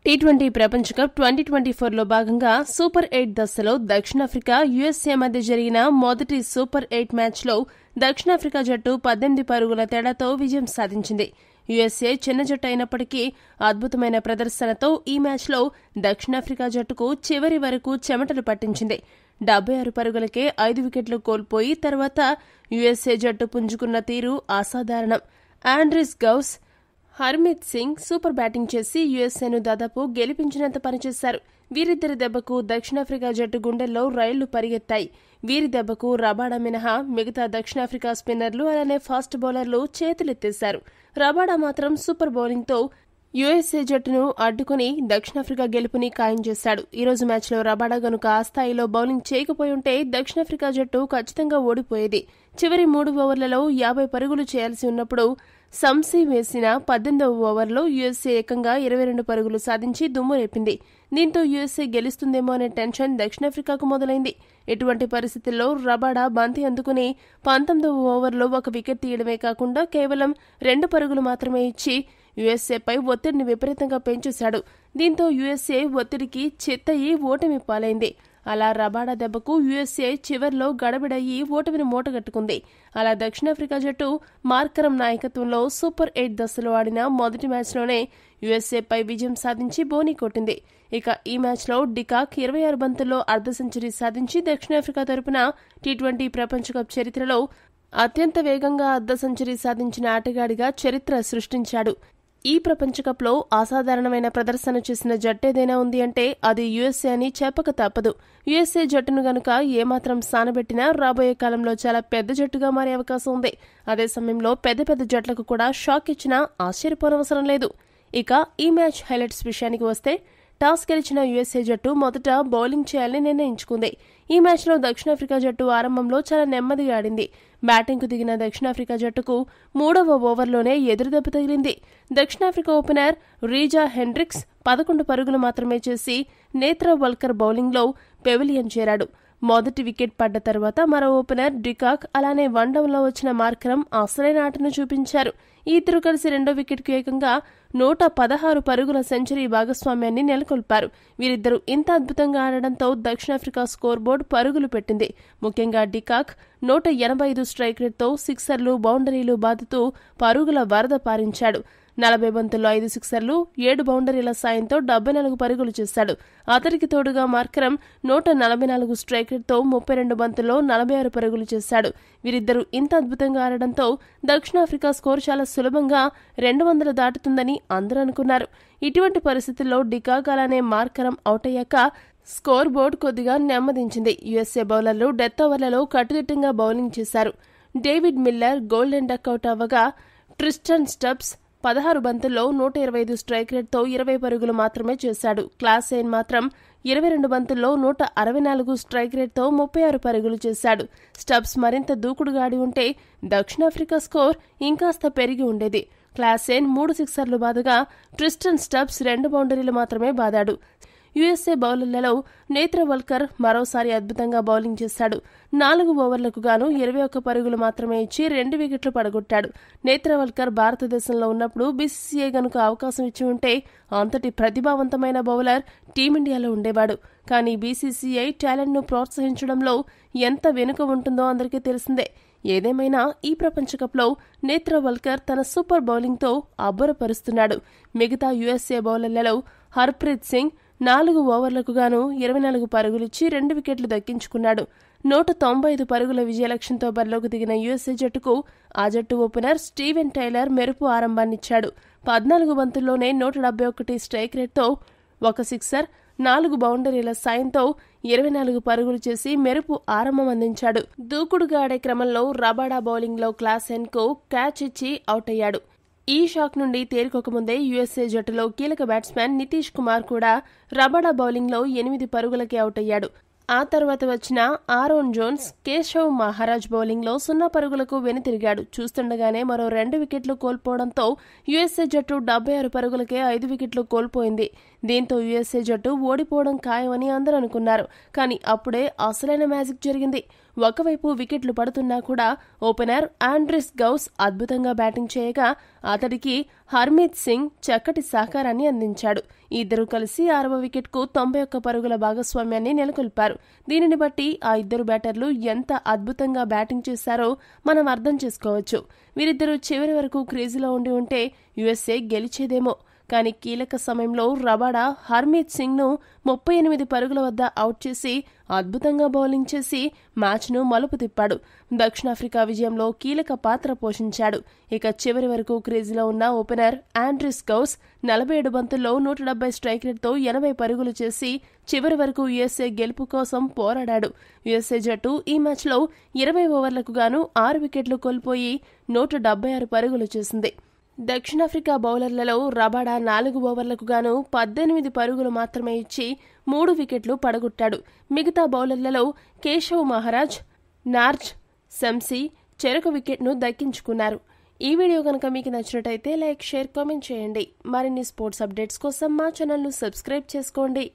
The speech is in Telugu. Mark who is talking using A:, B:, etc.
A: టీ20 ప్రపంచ కప్ 2024లో భాగంగా సూపర్ 8 దశలో దక్షిణాఫ్రికా యుఎస్ఏ మధ్య జరిగిన మొదటి సూపర్ 8 మ్యాచ్లో దక్షిణాఫ్రికా జట్టు 18 పరుగుల తేడాతో విజయం సాధించింది. యుఎస్ఏ చిన్న జట్టు అయినప్పటికీ అద్భుతమైన ప్రదర్శనతో ఈ మ్యాచ్లో దక్షిణాఫ్రికా జట్టుకు చివరి వరకు చెమటలు పట్టించింది. 76 పరుగులకే 5 వికెట్లు కోల్పోయి తర్వాత యుఎస్ఏ జట్టు పుంజుకున్న తీరు అసాధారణం. Andries Gous, Harmeet Singh super batting చేసి యుఎస్ఏను దాదాపు గెలిపించినంత పనిచేశారు. వీరిద్దరి దెబ్బకు దక్షిణాఫ్రికా జట్టు గుండెల్లో రైళ్లు పరిగెత్తాయి. వీరి దెబ్బకు రబాడా మినహా మిగతా దక్షిణాఫ్రికా స్పిన్నర్లు అలానే ఫాస్ట్ బౌలర్లు చేతులెత్తేశారు. రబాడా మాత్రం సూపర్ బౌలింగ్తో యుఎస్ఏ జట్టును అడ్డుకుని దక్షిణాఫ్రికా గెలుపుని ఖాయం చేశాడు. ఈ రోజు మ్యాచ్లో రబాడా గనుక ఆ స్థాయిలో బౌలింగ్ చేయకపోయుంటే దక్షిణాఫ్రికా జట్టు ఖచ్చితంగా ఓడిపోయేది. చివరి 3 ఓవర్లలో 50 పరుగులు చేయాల్సి ఉన్నప్పుడు సంసీ వేసిన 18వ ఓవర్లో యుఎస్ఏ ఏకంగా 22 పరుగులు సాధించి దుమ్ము రేపింది. దీంతో యుఎస్ఏ గెలుస్తుందేమో అనే టెన్షన్ దక్షిణాఫ్రికాకు మొదలైంది. ఇటువంటి పరిస్థితుల్లో రబాడా బంతి అందుకుని 19వ ఓవర్లో 1 వికెట్ తీయడమే కాకుండా కేవలం 2 పరుగులు మాత్రమే ఇచ్చి యుఎస్ఏపై ఒత్తిడిని విపరీతంగా పెంచేశాడు. దీంతో యుఎస్ఏ ఒత్తిడికి చిత్తయి ఓటమి పాలైంది. అలా రబాడా దెబ్బకు యుఎస్ఏ చివర్లో గడబిడయ్యి ఓటమిని మూటగట్టుకుంది. అలా దక్షిణాఫ్రికా జట్టు మార్కరం నాయకత్వంలో సూపర్ 8 దశలో ఆడిన మొదటి మ్యాచ్లోనే యుఎస్ఏపై విజయం సాధించి బోనీ కొట్టింది. ఇక ఈ మ్యాచ్లో డికాక్ 26 బంతుల్లో అర్ధ సెంచరీ సాధించి దక్షిణాఫ్రికా తరపున టీ20 ప్రపంచ కప్ చరిత్రలో అత్యంత వేగంగా అర్ధ సెంచరీ సాధించిన ఆటగాడిగా చరిత్ర సృష్టించాడు. ఈ ప్రపంచ కప్లో అసాధారణమైన ప్రదర్శన చేసిన జట్టేదైనా ఉంది అంటే అది యుఎస్ఏ అని చెప్పక తప్పదు. యుఎస్ఏ జట్టును గనుక ఏమాత్రం సానబెట్టినా రాబోయే కాలంలో చాలా పెద్ద జట్టుగా మారే అవకాశం ఉంది. అదే సమయంలో పెద్ద పెద్ద జట్లకు కూడా షాక్ ఇచ్చినా ఆశ్చర్యపోనవసరం లేదు. ఇక ఈ మ్యాచ్ హైలైట్స్ విషయానికి వస్తే టాస్ గెలిచిన యుఎస్ఏ జట్టు మొదట బౌలింగ్ చేయాలని నిర్ణయించుకుంది. ఈ మ్యాచ్లో దక్షిణాఫ్రికా జట్టు ఆరంభంలో చాలా నెమ్మదిగా ఆడింది. బ్యాటింగ్కు దిగిన దక్షిణాఫ్రికా జట్టుకు 3వ ఓవర్లోనే ఎదురుదెబ్బ తగిలింది. దక్షిణాఫ్రికా ఓపెనర్ రీజా హెండ్రిక్స్ 11 పరుగులు మాత్రమే చేసి నేత్రవల్కర్ బౌలింగ్లో పెవిలియన్ చేరాడు. మొదటి వికెట్ పడ్డ తర్వాత మరో ఓపెనర్ డికాక్ అలానే వన్డౌన్లో వచ్చిన మార్కరం అసలైన ఆటను చూపించారు. ఈ ఇద్దరు కలిసి రెండో వికెట్కు ఏకంగా 116 పరుగుల సెంచరీ భాగస్వామ్యాన్ని నెలకొల్పారు. వీరిద్దరూ ఇంత అద్భుతంగా ఆడడంతో దక్షిణాఫ్రికా స్కోర్ బోర్డు పరుగులు పెట్టింది. ముఖ్యంగా డికాక్ 185 స్ట్రైక్ రేట్తో సిక్సర్లు, బౌండరీలు బాదుతూ పరుగుల వరద పారించాడు. 40 బంతుల్లో 5 సిక్సర్లు, 7 బౌండరీల సాయంతో 74 పరుగులు చేశాడు. అతడికి తోడుగా మార్కరం 144 స్ట్రైక్ రేట్తో 32 బంతుల్లో 46 పరుగులు చేశాడు. వీరిద్దరూ ఇంత అద్భుతంగా ఆడడంతో దక్షిణాఫ్రికా స్కోర్ చాలా సులభంగా 200 దాటుతుందని అందరూ అనుకున్నారు. ఇటువంటి పరిస్థితుల్లో డికాక్ అలానే మార్కరం అవుట్ అయ్యాక స్కోర్ బోర్డు కొద్దిగా నెమ్మదించింది. యుఎస్ఏ బౌలర్లు డెత్ ఓవర్లలో కట్టుదిట్టంగా బౌలింగ్ చేశారు. David Miller golden duck out అవ్వగా ట్రిస్టన్ స్టబ్స్ 16 బంతుల్లో 125 స్ట్రైక్ రేట్తో 20 పరుగులు మాత్రమే చేశాడు. క్లాసేన్ మాత్రం 22 బంతుల్లో 164 స్ట్రైక్ రేట్తో 36 పరుగులు చేశాడు. స్టబ్స్ మరింత దూకుడుగా ఆడి ఉంటే దక్షిణాఫ్రికా స్కోర్ ఇంకాస్త పెరిగి ఉండేది. క్లాసేన్ 3 సిక్సర్లు బాదగా ట్రిస్టన్ స్టబ్స్ 2 బౌండరీలు మాత్రమే బాదాడు. యుఎస్ఏ బౌలర్లలో నేత్రవల్కర్ మరోసారి అద్భుతంగా బౌలింగ్ చేశాడు. 4 ఓవర్లకు గాను 21 పరుగులు మాత్రమే ఇచ్చి 2 వికెట్లు పడగొట్టాడు. నేత్రవల్కర్ భారతదేశంలో ఉన్నప్పుడు బీసీసీఐ గనుక అవకాశం ఇచ్చి ఉంటే అంతటి ప్రతిభావంతమైన బౌలర్ టీమిండియాలో ఉండేవాడు. కానీ బీసీసీఐ టాలెంట్ను ప్రోత్సహించడంలో ఎంత వెనుక ఉంటుందో అందరికీ తెలిసిందే. ఏదేమైనా ఈ ప్రపంచ కప్లో నేత్రవల్కర్ తన సూపర్ బౌలింగ్తో అబ్బురపరుస్తున్నాడు. మిగతా యుఎస్ఏ బౌలర్లలో హర్ప్రీత్ సింగ్ 4 ఓవర్లకు గాను 24 పరుగులిచ్చి 2 వికెట్లు దక్కించుకున్నాడు. 195 పరుగుల విజయలక్ష్యంతో బరిలోకి దిగిన యుఎస్ఏ జట్టుకు ఆ జట్టు ఓపెనర్ స్టీవెన్ టైలర్ మెరుపు ఆరంభాన్నిచ్చాడు. 14 బంతుల్లోనే 171 స్ట్రైక్ రేట్తో 1 సిక్సర్, 4 బౌండరీల సాయంతో 24 పరుగులు చేసి మెరుపు ఆరంభం అందించాడు. దూకుడుగా ఆడే క్రమంలో రబాడా బౌలింగ్లో క్లాసెన్కు క్యాచ్ ఇచ్చి అవుట్ అయ్యాడు. ఈ షాక్ నుండి తేరుకోకముందే యుఎస్ఏ జట్టులో కీలక బ్యాట్స్మెన్ నితీష్ కుమార్ కూడా రబాడా బౌలింగ్లో 8 పరుగులకే అవుట్ అయ్యాడు. ఆ తర్వాత వచ్చిన ఆరోన్ జోన్స్, కేశవ్ మహారాజ్ బౌలింగ్లో 0 పరుగులకు వెనుతిరిగాడు. చూస్తుండగానే మరో 2 వికెట్లు కోల్పోవడంతో యుఎస్ఏ జట్టు 76 పరుగులకే 5 వికెట్లు కోల్పోయింది. దీంతో యుఎస్ఏ జట్టు ఓడిపోవడం ఖాయమని అందరూ అనుకున్నారు. కానీ అప్పుడే అసలైన మ్యాజిక్ జరిగింది. ఒకవైపు వికెట్లు పడుతున్నా కూడా ఓపెనర్ ఆండ్రెస్ గౌస్ అద్భుతంగా బ్యాటింగ్ చేయగా అతడికి హర్మీత్ సింగ్ చక్కటి సహకారాన్ని అందించాడు. ఇద్దరూ కలిసి 6వ వికెట్కు 91 పరుగుల భాగస్వామ్యాన్ని నెలకొల్పారు. దీనిని బట్టి ఆ ఇద్దరు బ్యాటర్లు ఎంత అద్భుతంగా బ్యాటింగ్ చేశారో మనం అర్థం చేసుకోవచ్చు. వీరిద్దరూ చివరి వరకు క్రీజులో ఉండి ఉంటే యుఎస్ఏ గెలిచేదేమో. కానీ కీలక సమయంలో రబాడా హర్మీత్ సింగ్ను 38 పరుగుల వద్ద అవుట్ చేసి అద్భుతంగా బౌలింగ్ చేసి మ్యాచ్ను మలుపు తిప్పాడు. దక్షిణాఫ్రికా విజయంలో కీలక పాత్ర పోషించాడు. ఇక చివరి వరకు క్రీజులో ఉన్న ఓపెనర్ ఆండ్రెస్ గౌస్ 47 బంతుల్లో 170 స్ట్రైక్ రేట్తో 80 పరుగులు చేసి చివరి వరకు యుఎస్ఏ గెలుపు కోసం పోరాడాడు. యుఎస్ఏ జట్టు ఈ మ్యాచ్లో 20 ఓవర్లకు గాను 6 వికెట్లు కోల్పోయి 176 పరుగులు చేసింది. దక్షిణాఫ్రికా బౌలర్లలో రబాడా 4 ఓవర్లకు గాను 18 పరుగులు మాత్రమే ఇచ్చి 3 వికెట్లు పడగొట్టాడు. మిగతా బౌలర్లలో కేశవ్ మహారాజ్, నార్జ్, శంసీ చెరొక వికెట్ను దక్కించుకున్నారు. ఈ వీడియో కనుక మీకు నచ్చినట్టయితే లైక్, షేర్, కామెంట్ చేయండి. మరిన్ని స్పోర్ట్స్ అప్డేట్స్ కోసం మా ఛానల్ను సబ్స్క్రైబ్ చేసుకోండి.